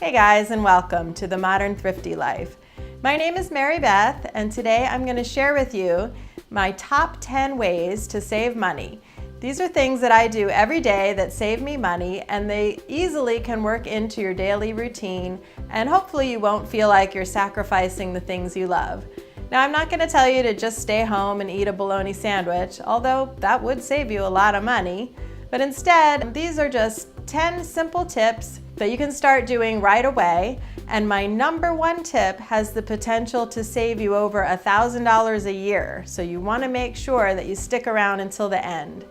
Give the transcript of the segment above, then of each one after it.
Hey guys, and welcome to the Modern Thrifty Life. My name is Mary Beth, and today I'm going to share with you my top 10 ways to save money. These are things that I do every day that save me money, and they easily can work into your daily routine, and hopefully you won't feel like you're sacrificing the things you love. Now, I'm not going to tell you to just stay home and eat a bologna sandwich, although that would save you a lot of money. But instead, these are just 10 simple tips that you can start doing right away. And my number one tip has the potential to save you over $1,000 a year. So you want to make sure that you stick around until the end.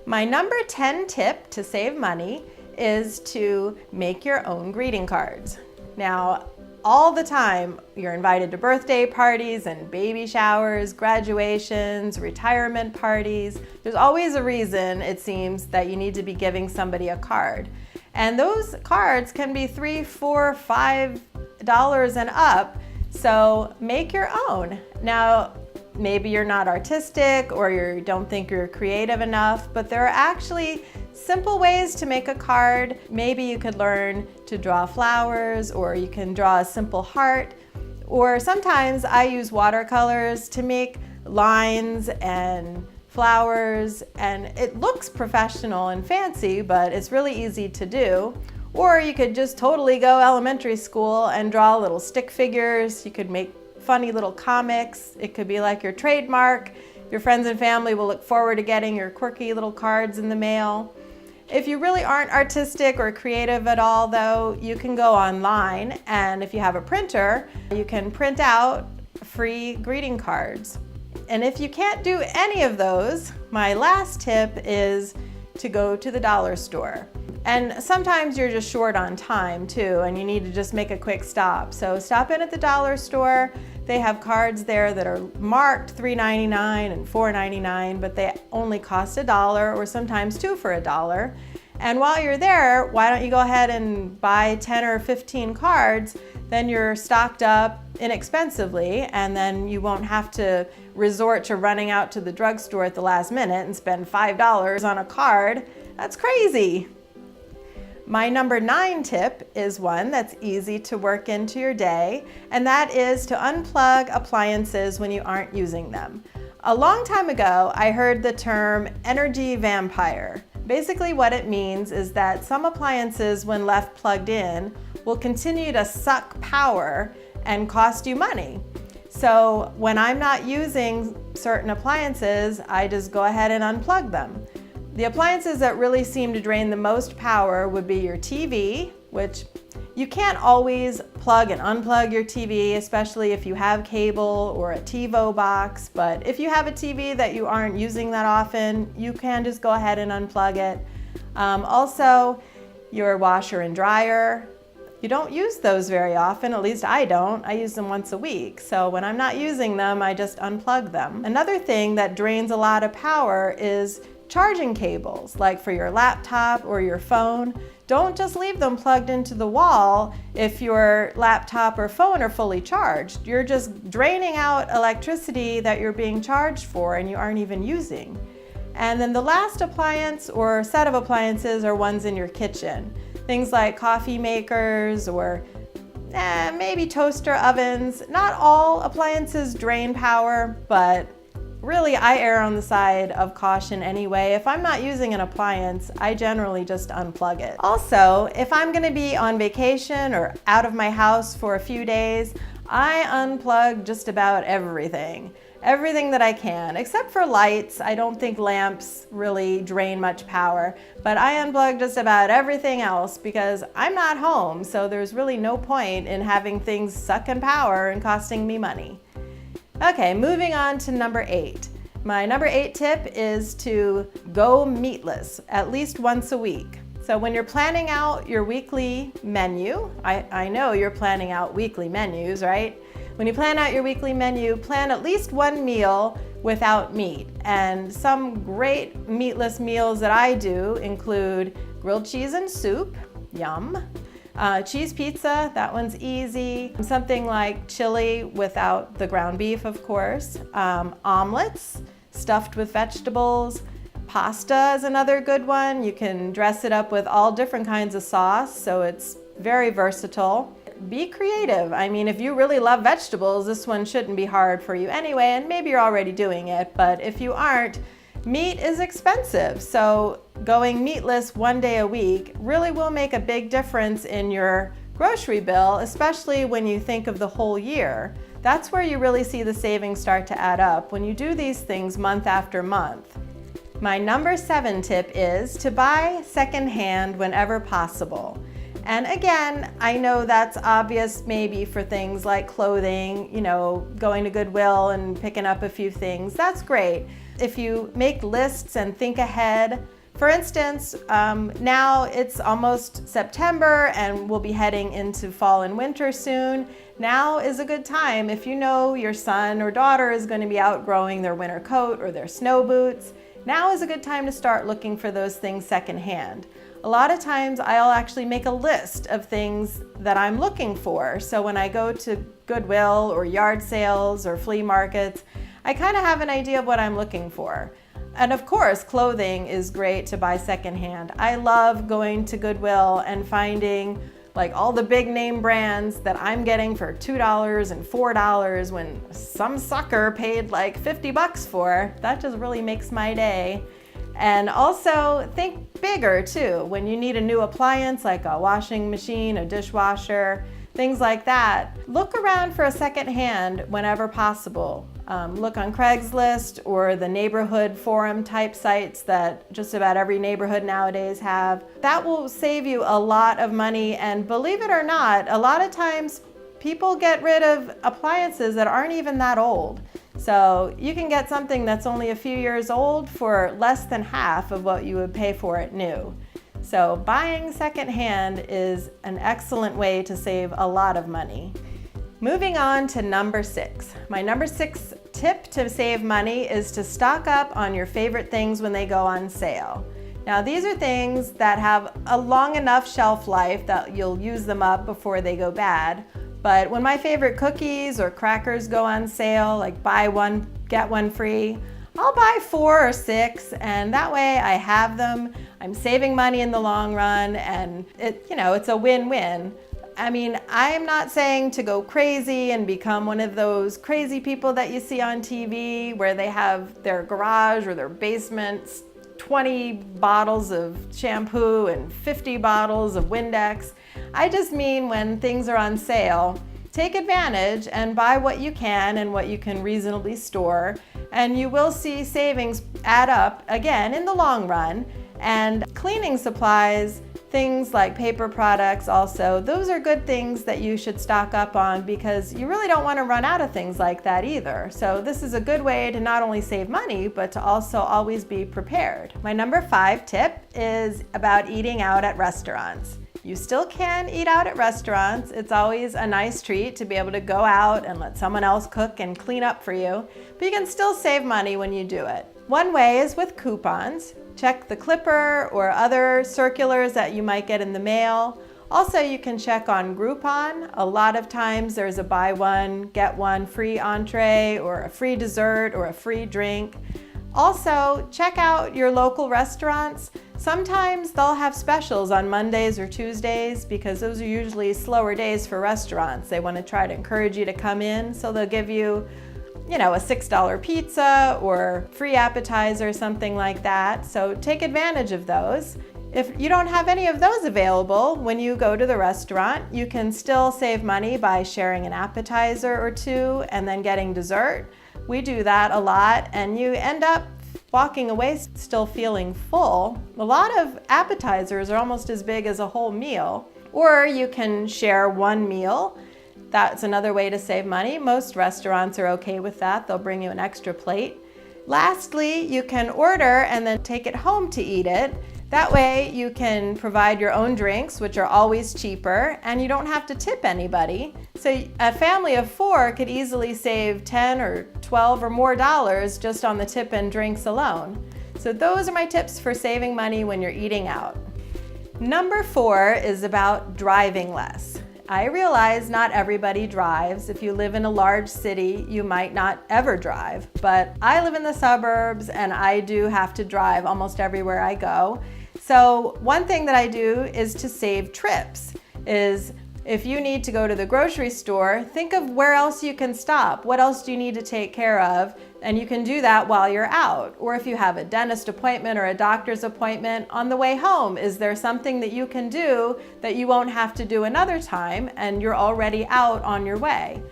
My number 10 tip to save money is to make your own greeting cards. Now, all the time, you're invited to birthday parties and baby showers, graduations, retirement parties. There's always a reason, it seems, that you need to be giving somebody a card. And those cards can be $3, $4, $5 and up, so make your own. Now, maybe you're not artistic or you don't think you're creative enough, but there are actually simple ways to make a card. Maybe you could learn to draw flowers, or you can draw a simple heart, or sometimes I use watercolors to make lines and flowers, and it looks professional and fancy, but it's really easy to do. Or you could just totally go elementary school and draw little stick figures. You could make funny little comics. It could be like your trademark. Your friends and family will look forward to getting your quirky little cards in the mail. If you really aren't artistic or creative at all, though, you can go online, and if you have a printer, you can print out free greeting cards. And if you can't do any of those, my last tip is to go to the dollar store. And sometimes you're just short on time too, and you need to just make a quick stop. So stop in at the dollar store. They have cards there that are marked $3.99 and $4.99, but they only cost $1 or sometimes two for $1. And while you're there, why don't you go ahead and buy 10 or 15 cards? Then you're stocked up inexpensively, and then you won't have to resort to running out to the drugstore at the last minute and spend $5 on a card. That's crazy. My number 9 tip is one that's easy to work into your day, and that is to unplug appliances when you aren't using them. A long time ago, I heard the term energy vampire. Basically what it means is that some appliances, when left plugged in, will continue to suck power and cost you money. So when I'm not using certain appliances, I just go ahead and unplug them. The appliances that really seem to drain the most power would be your TV, which you can't always plug and unplug your TV, especially if you have cable or a TiVo box. But if you have a TV that you aren't using that often, you can just go ahead and unplug it. Also, your washer and dryer. You don't use those very often, at least I don't. I use them once a week. So when I'm not using them, I just unplug them. Another thing that drains a lot of power is charging cables, like for your laptop or your phone. Don't just leave them plugged into the wall if your laptop or phone are fully charged. You're just draining out electricity that you're being charged for and you aren't even using. And then the last appliance or set of appliances are ones in your kitchen. Things like coffee makers or maybe toaster ovens. Not all appliances drain power, but really, I err on the side of caution anyway. If I'm not using an appliance, I generally just unplug it. Also, if I'm gonna be on vacation or out of my house for a few days, I unplug just about everything. Everything that I can, except for lights. I don't think lamps really drain much power, but I unplug just about everything else because I'm not home, so there's really no point in having things sucking power and costing me money. Okay, moving on to number 8. My number 8 tip is to go meatless at least once a week. So when you're planning out your weekly menu, I know you're planning out weekly menus, right? When you plan out your weekly menu, plan at least one meal without meat. And some great meatless meals that I do include grilled cheese and soup, yum. Cheese pizza, that one's easy. Something like chili without the ground beef, of course. Omelets stuffed with vegetables. Pasta is another good one. You can dress it up with all different kinds of sauce, so it's very versatile. Be creative. I mean, if you really love vegetables, this one shouldn't be hard for you anyway, and maybe you're already doing it, but if you aren't, meat is expensive, so going meatless one day a week really will make a big difference in your grocery bill, especially when you think of the whole year. That's where you really see the savings start to add up, when you do these things month after month. My number 7 tip is to buy secondhand whenever possible. And again, I know that's obvious maybe for things like clothing, going to Goodwill and picking up a few things. That's great. If you make lists and think ahead, for instance, now it's almost September and we'll be heading into fall and winter soon. Now is a good time if you know your son or daughter is going to be outgrowing their winter coat or their snow boots. Now is a good time to start looking for those things secondhand. A lot of times I'll actually make a list of things that I'm looking for. So when I go to Goodwill or yard sales or flea markets, I kind of have an idea of what I'm looking for. And of course, clothing is great to buy secondhand. I love going to Goodwill and finding like all the big name brands that I'm getting for $2 and $4 when some sucker paid like $50 for. That just really makes my day. And also think bigger too. When you need a new appliance like a washing machine, a dishwasher, things like that, look around for a second hand whenever possible. Look on Craigslist or the neighborhood forum type sites that just about every neighborhood nowadays have. That will save you a lot of money, and believe it or not, a lot of times people get rid of appliances that aren't even that old. So you can get something that's only a few years old for less than half of what you would pay for it new. So buying secondhand is an excellent way to save a lot of money. Moving on to number 6. My number 6 tip to save money is to stock up on your favorite things when they go on sale. Now these are things that have a long enough shelf life that you'll use them up before they go bad. But when my favorite cookies or crackers go on sale, like buy one, get one free, I'll buy 4 or 6, and that way I have them. I'm saving money in the long run, and it's a win-win. I mean, I'm not saying to go crazy and become one of those crazy people that you see on TV where they have their garage or their basement 20 bottles of shampoo and 50 bottles of Windex. I just mean when things are on sale, take advantage and buy what you can and what you can reasonably store, and you will see savings add up again in the long run. And cleaning supplies, things like paper products also, those are good things that you should stock up on because you really don't want to run out of things like that either. So this is a good way to not only save money, but to also always be prepared. My number 5 tip is about eating out at restaurants. You still can eat out at restaurants. It's always a nice treat to be able to go out and let someone else cook and clean up for you, but you can still save money when you do it. One way is with coupons. Check the Clipper or other circulars that you might get in the mail. Also, you can check on Groupon. A lot of times there's a buy one, get one free entree or a free dessert or a free drink. Also, check out your local restaurants. Sometimes they'll have specials on Mondays or Tuesdays because those are usually slower days for restaurants. They want to try to encourage you to come in, so they'll give you a $6 pizza or free appetizer, something like that. So take advantage of those. If you don't have any of those available when you go to the restaurant, you can still save money by sharing an appetizer or two and then getting dessert. We do that a lot, and you end up walking away still feeling full. A lot of appetizers are almost as big as a whole meal. Or you can share one meal. That's another way to save money. Most restaurants are okay with that. They'll bring you an extra plate. Lastly, you can order and then take it home to eat it. That way you can provide your own drinks, which are always cheaper, and you don't have to tip anybody. So a family of 4 could easily save $10 or $12 or more just on the tip and drinks alone. So those are my tips for saving money when you're eating out. Number 4 is about driving less. I realize not everybody drives. If you live in a large city, you might not ever drive, but I live in the suburbs and I do have to drive almost everywhere I go. So one thing that I do is to save trips. is if you need to go to the grocery store, think of where else you can stop. What else do you need to take care of? And you can do that while you're out. Or if you have a dentist appointment or a doctor's appointment on the way home, is there something that you can do that you won't have to do another time and you're already out on your way?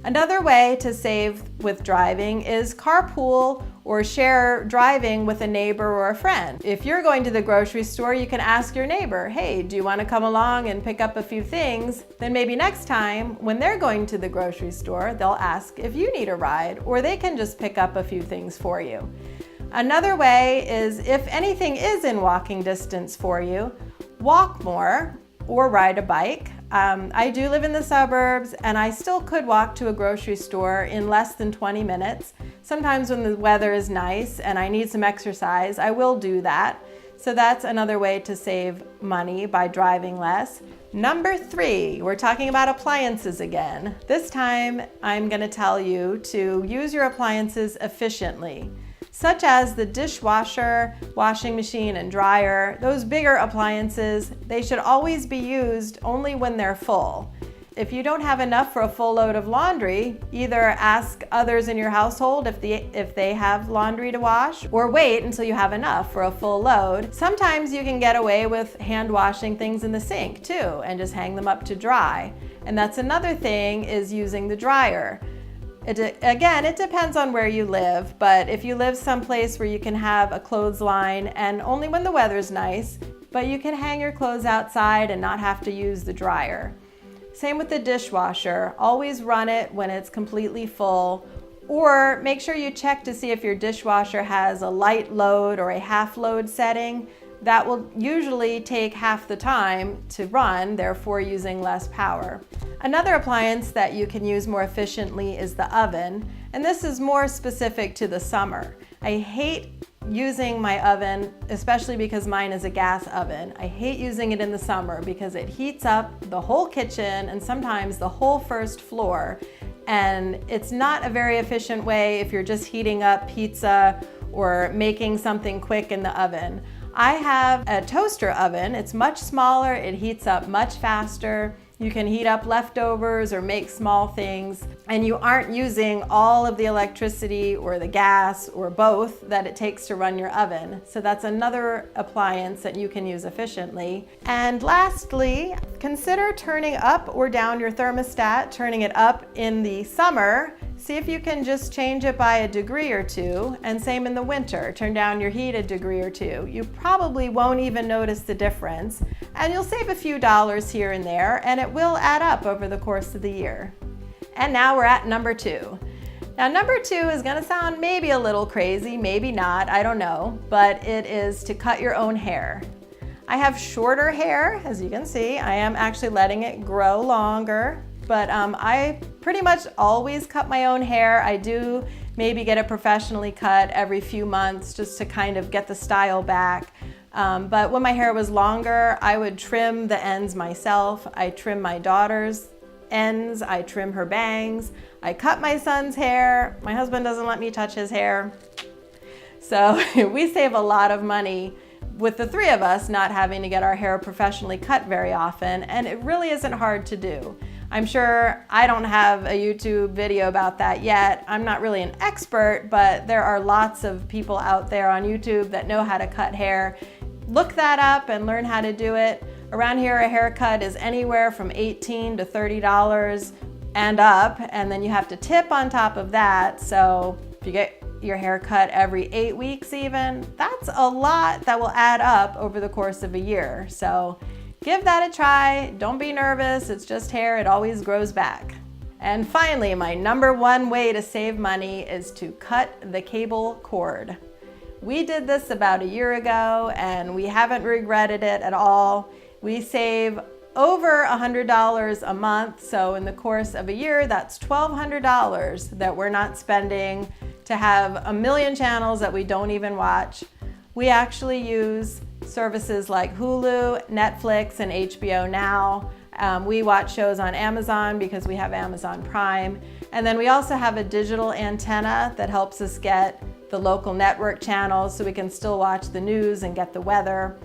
Another way to save with driving is carpool or share driving with a neighbor or a friend. If you're going to the grocery store, you can ask your neighbor, hey, do you want to come along and pick up a few things? Then maybe next time when they're going to the grocery store, they'll ask if you need a ride, or they can just pick up a few things for you. Another way is if anything is in walking distance for you, walk more or ride a bike. I do live in the suburbs and I still could walk to a grocery store in less than 20 minutes. Sometimes when the weather is nice and I need some exercise, I will do that. So that's another way to save money by driving less. Number 3, we're talking about appliances again. This time I'm going to tell you to use your appliances efficiently, such as the dishwasher, washing machine, and dryer. Those bigger appliances, they should always be used only when they're full. If you don't have enough for a full load of laundry, either ask others in your household if they have laundry to wash, or wait until you have enough for a full load. Sometimes you can get away with hand washing things in the sink too, and just hang them up to dry. And that's another thing, is using the dryer. Again, it depends on where you live, but if you live someplace where you can have a clothesline and only when the weather's nice, but you can hang your clothes outside and not have to use the dryer. Same with the dishwasher. Always run it when it's completely full, or make sure you check to see if your dishwasher has a light load or a half load setting. That will usually take half the time to run, therefore using less power. Another appliance that you can use more efficiently is the oven, and this is more specific to the summer. I hate using my oven, especially because mine is a gas oven. I hate using it in the summer because it heats up the whole kitchen and sometimes the whole first floor, and it's not a very efficient way if you're just heating up pizza or making something quick in the oven. I have a toaster oven. It's much smaller, it heats up much faster. You can heat up leftovers or make small things, and you aren't using all of the electricity or the gas or both that it takes to run your oven. So that's another appliance that you can use efficiently. And lastly, consider turning up or down your thermostat, turning it up in the summer. See if you can just change it by a degree or two, and same in the winter. Turn down your heat a degree or two. You probably won't even notice the difference, and you'll save a few dollars here and there, and it will add up over the course of the year. And now we're at number 2. Now number 2 is gonna sound maybe a little crazy, maybe not, I don't know, but it is to cut your own hair. I have shorter hair, as you can see. I am actually letting it grow longer. But I pretty much always cut my own hair. I do maybe get it professionally cut every few months just to kind of get the style back. But when my hair was longer, I would trim the ends myself. I trim my daughter's ends, I trim her bangs, I cut my son's hair. My husband doesn't let me touch his hair. So we save a lot of money with the 3 of us not having to get our hair professionally cut very often, and it really isn't hard to do. I'm sure I don't have a YouTube video about that yet. I'm not really an expert, but there are lots of people out there on YouTube that know how to cut hair. Look that up and learn how to do it. Around here, a haircut is anywhere from $18 to $30 and up, and then you have to tip on top of that. So if you get your hair cut every 8 weeks even, that's a lot that will add up over the course of a year. So give that a try. Don't be nervous. It's just hair. It always grows back. And finally, my number 1 way to save money is to cut the cable cord. We did this about a year ago and we haven't regretted it at all. We save over $100 a month. So in the course of a year, that's $1,200 that we're not spending to have a million channels that we don't even watch. We actually use services like Hulu, Netflix, and HBO Now. We watch shows on Amazon because we have Amazon Prime. And then we also have a digital antenna that helps us get the local network channels so we can still watch the news and get the weather.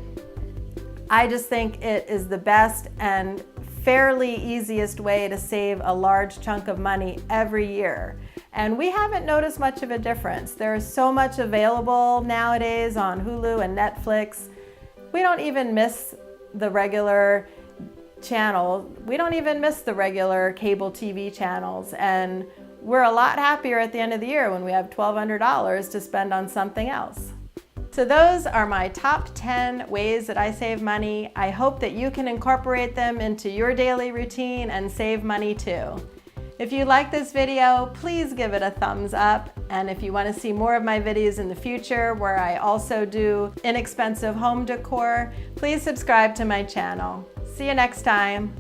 I just think it is the best and fairly easiest way to save a large chunk of money every year. And we haven't noticed much of a difference. There's so much available nowadays on Hulu and Netflix. We don't even miss the regular channel. We don't even miss the regular cable TV channels. And we're a lot happier at the end of the year when we have $1,200 to spend on something else. So those are my top 10 ways that I save money. I hope that you can incorporate them into your daily routine and save money too. If you like this video, please give it a thumbs up. And if you want to see more of my videos in the future where I also do inexpensive home decor, please subscribe to my channel. See you next time.